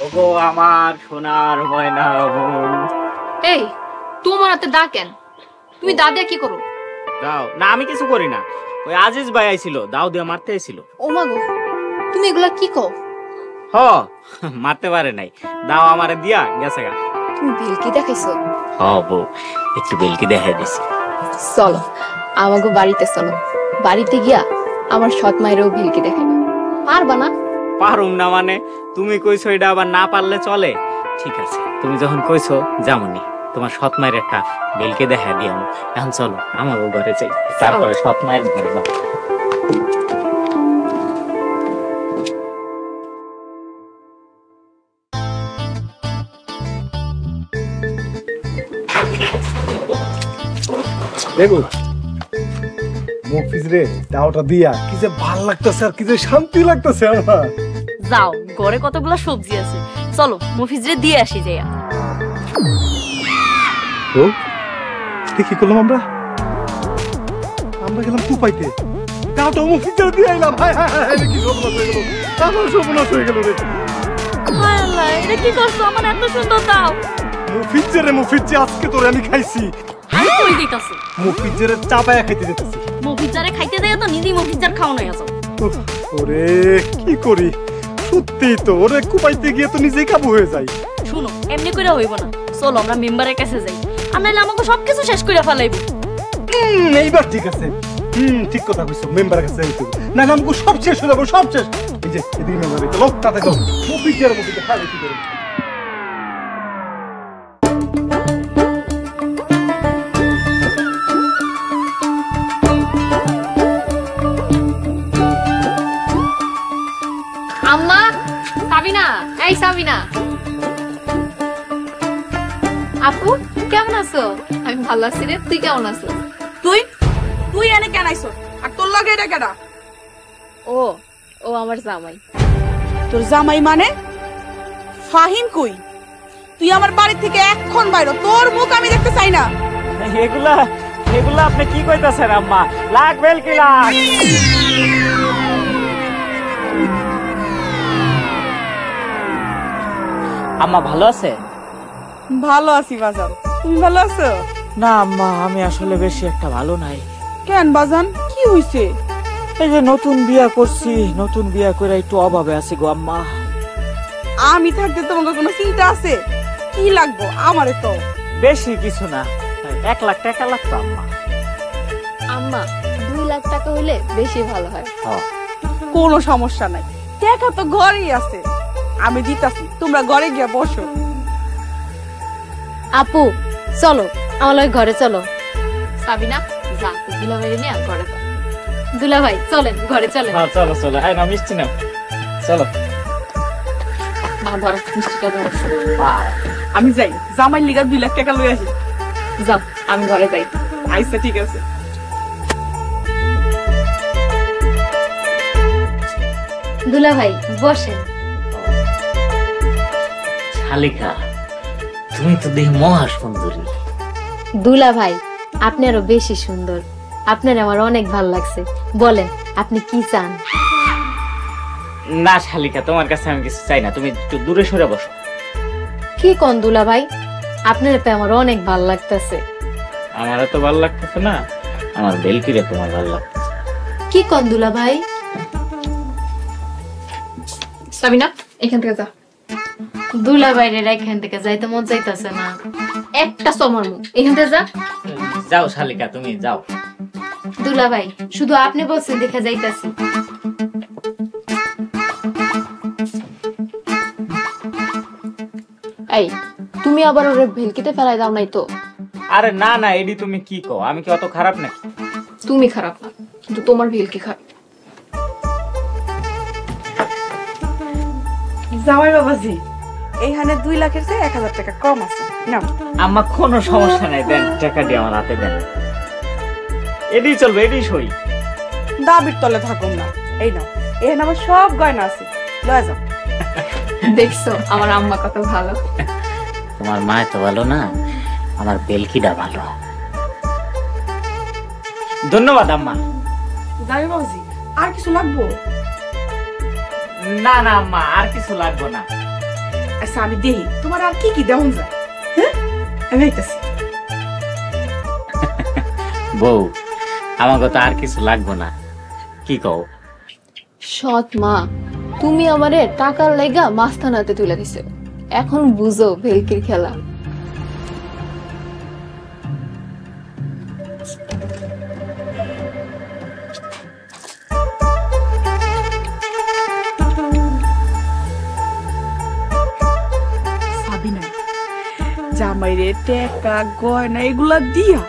ওগো আমার সোনার ময়না বোন। এই তোমার হাতে দা কেন? তুমি দা দিয়ে কি করো? দাও না, আমি কিছু করি না। ওই আজিজ ভাই আইছিল, দাও দিয়ে মারতে আইছিল। ও মা গো, তুমি এগুলা কি কও? হ, মারতে পারে নাই, দাও আমারে দিয়া গেছে গা। তুমি ভেলকি দেখাইছো? হ বউ, একটু বেলকি দেখাই দিছি। চলো আমাগো বাড়িতে চলো, বাড়িতে গিয়া আমার সৎ মায়েরও ভেলকি দেখাইবা। পারবা না? পারুম না মানে? তুমি কইছো এটা আবার না পারলে চলে? ঠিক আছে, তুমি যখন কইছো যামনি, তোমার সৎ মায়ের একটা বেলকে দেখা দিয়াম। এখন চলো আমার ঘরে যাই, তারপরে সৎ মায়ের ঘরে যাবো। দেখো মফিজ রে, দাওটা দিয়া কি যে ভাল লাগতেছে আর কি যে শান্তি লাগতেছে আমার। যাও, ঘরে কতগুলো সবজি আছে, চলো মফিজরে দিয়ে আসি যাইয়া। তো কি করলাম আমরা? আমরা গেলাম কুপাইতে, দাওটা মফিজের দিয়ে আইলাম। হায় হায় হায়, কি সর্বনাশ হয়ে গেল, আমার সর্বনাশ হয়ে গেল রে। হায় আল্লাহ, এটা কি করছো? আমার এত সুন্দর দাও। মফিজে রে, মফিজে আজকে তোরে আমি খাইছি। আমি কই দিতাছি? মফিজের চাপায়া খাইতে দিতেছি। মফিজারে খাইতে দেয় তো নিজেই মফিজার খাও নাই আছো। ওরে কি করি, সত্যি তো ওরে কুপাইতে গিয়ে তো নিজেই কাবু হয়ে যাই। শুনো, এমনি করে হইব না, চলো আমরা মেম্বারের কাছে যাই, আর নাইলে আমাকে সবকিছু শেষ করে ফেলাইব। এইবার ঠিক আছে, ঠিক কথা কইছো, মেম্বারের কাছে যাইতে হবে, না আমাকে সব শেষ হয়ে যাবো, সব শেষ। এই যে এদিকে মেম্বার হইতো লোক, তাতে গো মফিজের মফিজে খাবে কি করে। আম্মা, সাবিনা, এই সাবিনা। আপু কেমন আছো? আমি ভালো আছি রে, তুই কেমন আছো? তুই তুই এনে কেন আইছো? আর তোর লগে এটা কেডা? ও ও আমার জামাই। তোর জামাই মানে? ফাহিম কই? তুই আমার বাড়ি থেকে এখন বাইরে, তোর মুখ আমি দেখতে চাই না। এগুলা এগুলা আপনি কি কইতাছেন আম্মা? লাগ বেলকি লাগ। আম্মা ভালো আছে? ভালো আছি বাজান, তুমি ভালো আছো? না আম্মা, আমি আসলে বেশি একটা ভালো নাই। কেন বাজান, কি হইছে? এই যে নতুন বিয়া করছি, নতুন বিয়া করে একটু অভাবে আছি গো আম্মা। আমি থাকতে তোমাকে কোনো চিন্তা আছে? কি লাগবো আমারে তো? বেশি কিছু না, 1 লাখ টাকা লাগতো আম্মা। আম্মা 2 লাখ টাকা হইলে বেশি ভালো হয়। কোনো সমস্যা নাই, টাকা তো ঘরেই আছে, আমি দিতাছি, তোমরা ঘরে গিয়া বসো। আপু চলো আমার লগে ঘরে চলো। সাবিনা যা, দুলাভাই নিয়ে ঘরে যা। দুলাভাই চলেন ঘরে চলেন। হ্যাঁ চলো চলো, আয় না মিষ্টি নাও, চলো। মা ধরো মিষ্টিটা ধরো। আমি যাই, জামাই লিগা 2 লাখ টাকা লই আসি। যাও আমি ঘরে যাই। আচ্ছা ঠিক আছে। দুলাভাই বসেন। শালিকা, তুমি তো দেখি মহা সুন্দরী। দুলাভাই আপনি আরো বেশি সুন্দর, আপনার আমার অনেক ভালো লাগছে। বলেন আপনি কি চান? না শালিকা, তোমার কাছে আমি কিছু চাই না, তুমি একটু দূরে সরে বসো। কি কোন দুলাভাই, আপনার তো আমার অনেক ভালো লাগতেছে। আমার তো ভালো লাগতেছে না, আমার বেলকিরে তোমার ভালো লাগতেছে। কি কোন দুলাভাই? সাবিনা এখান থেকে যা। দুলাভাই রে এখান থেকে যাইতে মন চাইতেছে না, একটা সমর মুখ এখান থেকে যা। যাও শালিকা, তুমি যাও। দুলাভাই শুধু আপনি বলছেন দেখে যাইতাছি। এই তুমি আবার ওরে ভেলকিতে ফেলাই দাও নাই তো? আরে না না, এডি তুমি কি কও? আমি কি অত খারাপ নাকি? তুমি খারাপ না, কিন্তু তোমার ভেলকি খারাপ। জামাই বাবাজি, এইখানে 2 লাখের চেয়ে 1000 টাকা কম আছে, নাও। আমার কোনো সমস্যা নাই, দেন টাকা দিয়ে আমার হাতে দেন, এডি চলবে, এডি সই। দাবির তলে থাকুম না, এই নাও, এখানে আমার সব গয়না আছে, লয়ে যাও। দেখছো আমার আম্মা কত ভালো। তোমার মা তো ভালো না, আমার বেলকিটা ভালো। ধন্যবাদ আম্মা। জামাই বাবাজি, আর কিছু লাগবো? না না আম্মা, আর কিছু লাগবে না। আচ্ছা আমি দেই তোমার আর কি কি দেওয়া যায়। হ্যাঁ আমি আইতাছি। বউ আমাকে তো আর কিছু লাগবে না, কি কও? সৎ মা, তুমি আমারে টাকার লেগা মাস্তানাতে তুলে দিছো, এখন বুঝো ভেলকির খেলা। সাবিনা, জামাইরে টাকা গয়না এগুলা দিয়া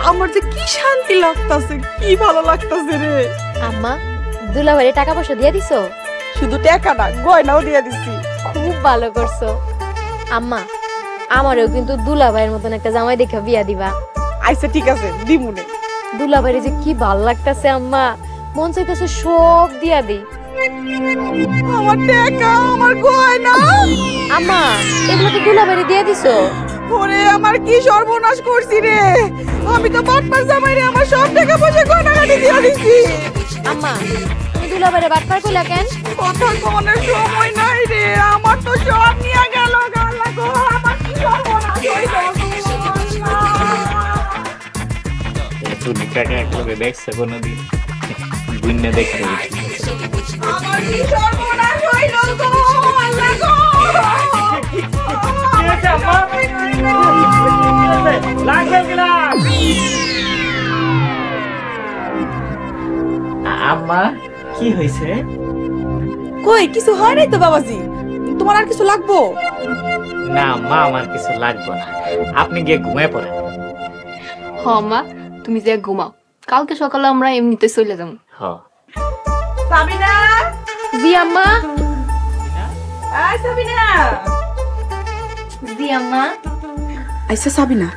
আমার যে কি শান্তি লাগতাছে, কি ভালো লাগতাছে রে। আম্মা, দুলাভাইরে টাকা পয়সা দিয়ে দিছো? শুধু টাকা না, গয়নাও দিয়া দিছি। খুব ভালো করছো আম্মা, আমারও কিন্তু দুলাভাইয়ের মতন একটা জামাই দেখে বিয়া দিবা। আচ্ছা ঠিক আছে, দিমুনে। দুলাভাইরে যে কি ভালো লাগতাছে আম্মা, মন চাইতেছে সব দিয়া দিই। আমার টাকা, আমার গয়না। আম্মা, এগুলো তো দুলাভাইরে দিয়ে দিছো। ওরে আমার কি সর্বনাশ করছি রে, আমি তো বাটপার জামাইরে আমার সব টাকা পয়সা গয়না কাটি দিয়া দিছি। আম্মা, তুমি দুলাভাইরে বাটপার কইলা কেন? কথা কোনের সময় নাই রে, আমার তো সব নিয়ে গেল গালা গো, আমার কি সর্বনাশ হইল গো। তুমি টাকা একলগে দেখছো কোনোদিন? গুন্নে দেখতে আমার কি সর্বনাশ হইল গো, আল্লাহ গো। আম্মা কি হয়েছে? কই কিছু হয় নাই তো বাবাজি, তোমার আর কিছু লাগবো? না মা, আমার কিছু লাগবে না, আপনি গিয়ে ঘুমায় পড়েন। হ মা, তুমি যে ঘুমাও, কালকে সকালে আমরা এমনিতে চলে যাবো। হ। সাবিনা, জি আম্মা। আয় সাবিনা। জি আম্মা। আচ্ছা সাবিনা,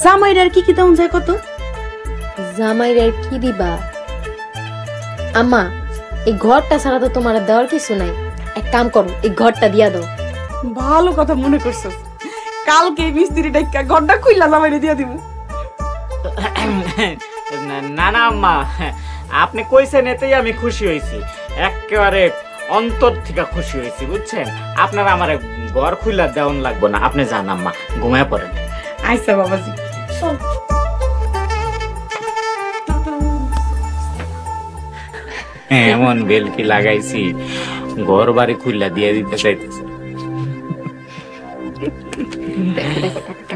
জামাইরে আর কি কি দাম যায় কত? জামাইরে আর কি দিবা আম্মা? এই ঘরটা ছাড়া তো তোমার দেওয়ার কিছু নাই, এক কাম করো, এই ঘরটা দিয়া দাও। ভালো কথা মনে করছস, কালকে মিস্ত্রি ডাইকা ঘরটা খুইলা জামাইরে দিয়া দিব। না না আম্মা, আপনি কইছেন এতেই আমি খুশি হয়েছি, একেবারে অন্তর থেকে খুশি হয়েছি, বুঝছেন? আপনার আমার ঘর খুইলা দেওয়ান লাগবো না, আপনি যান আম্মা, ঘুমায় পড়েন। আচ্ছা বাবাজি, চল। এমন বেলকি লাগাইছি, ঘর বাড়ি খুইলা দিয়ে দিতে চাইতেছে।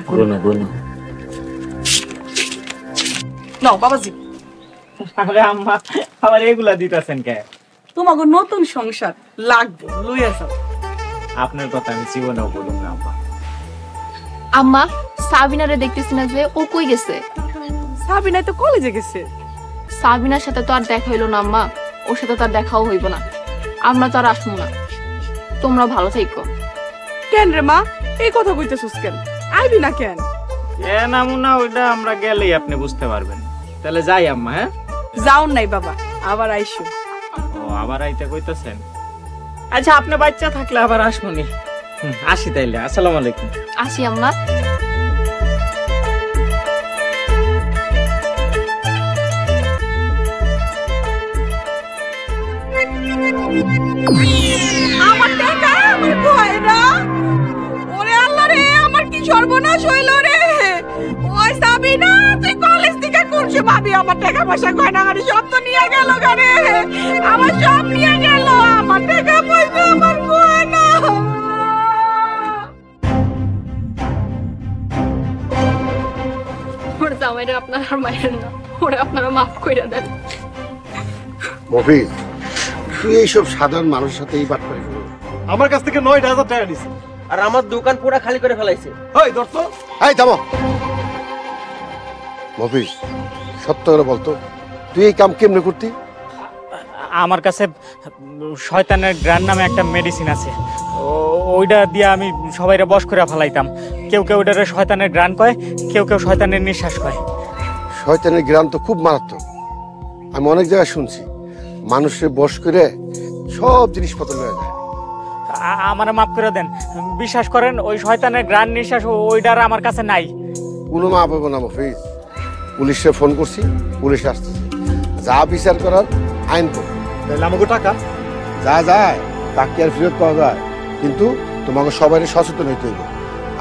গুনো গুনো। নাও বাবাজি। আরে আম্মা, আবার এগুলা দিতেছেন কে? তোমাকে নতুন সংসার লাগবে, লইয়া যাও। আপনার কথা আমি জীবনেও বলুন না আম্মা। আম্মা, সাবিনারে দেখতেছি না যে, ও কই গেছে? সাবিনা তো কলেজে গেছে। সাবিনার সাথে তো আর দেখা হইলো না আম্মা, ওর সাথে তো আর দেখাও হইব না, আমরা তো আর আসবো না। তোমরা ভালো থেকো। কেন রে মা, এই কথা কইতেছিস কেন? আইবি না কেন? না ওইটা আমরা গেলেই আপনি বুঝতে পারবেন। তাহলে যাই আম্মা। হ্যাঁ, যাও নাই বাবা, আবার আইসো। ও আবার আইতে কইতেছেন? আচ্ছা, আপনি বাচ্চা থাকলে আবার আসবনি। আসি তাইলে, আসসালামু আলাইকুম। আসি আম্মা। আমার টাকা, আমার গয়না, ওরে আল্লাহ রে, আমার কি সর্বনাশ হইল রে। ওই সাবিনা, তুই কলেজ থেকে করছো ভাবি, আমার টাকা পয়সা গয়না গাড়ি সব তো নিয়ে গেল গাড়ি, আমার সব নিয়ে গেল, আমার টাকা পয়সা, আমার গয়না। ওর জামাইরে আপনারা আর মায়ের না, ওরে আপনারা মাফ কইরা দেন। মফিজ, তুই এইসব সাধারণ মানুষের সাথে এই বাট করে ফেলো। আমার কাছ থেকে 9,000 টাকা নিছে, আর আমার দোকান পুরো খালি করে ফেলাইছে। ওই দর্শ, এই থামো। মফিজ, সত্য করে বলতো, তুই এই কাম কেমনে করতি? আমার কাছে শয়তানের গ্রান নামে একটা মেডিসিন আছে, ওইটা দিয়ে আমি সবাইরে বশ করে ফেলাইতাম। কেউ কেউ ওইটারে শয়তানের গ্রান কয়, কেউ কেউ শয়তানের নিঃশ্বাস কয়। শয়তানের গ্রাম তো খুব মারাত্মক, আমি অনেক জায়গায় শুনছি। মানুষের বশ করে সব জিনিসপত্র লয়ে যায়। আমারে মাফ করে দেন, বিশ্বাস করেন ওই শয়তানের গ্রান নিঃশ্বাস ওইটার আমার কাছে নাই। কোনো মা পাবো না মফিজ, পুলিশে ফোন করছি, পুলিশ আসতেছে, যা বিচার করার আইন করবে। তাহলে আমাকে টাকা যা যায় তাকে আর ফেরত পাওয়া যায়, কিন্তু তোমাকে সবাই সচেতন হইতে হইব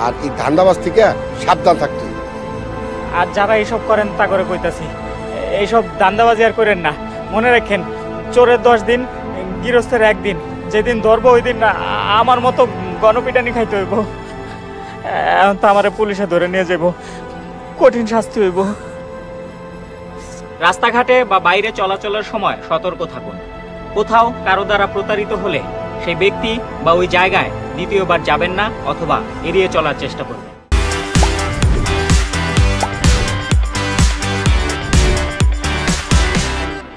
আর এই ধান্দাবাজ থেকে সাবধান থাকতে হইব। আর যারা এইসব করেন তা করে কইতাছি, এইসব দান্দাবাজি আর করেন না। মনে রাখেন, চোরের 10 দিন, গৃহস্থের 1 দিন। যেদিন ধরবো ওই দিন আমার মতো গণপিটানি খাইতে হইব। এখন তো আমারে পুলিশে ধরে নিয়ে যাব, কঠিন শাস্তি হইব। রাস্তাঘাটে বা বাইরে চলাচলের সময় সতর্ক থাকুন। কোথাও কারো দ্বারা প্রতারিত হলে সেই ব্যক্তি বা ওই জায়গায় দ্বিতীয়বার যাবেন না অথবা এড়িয়ে চলার চেষ্টা করবেন।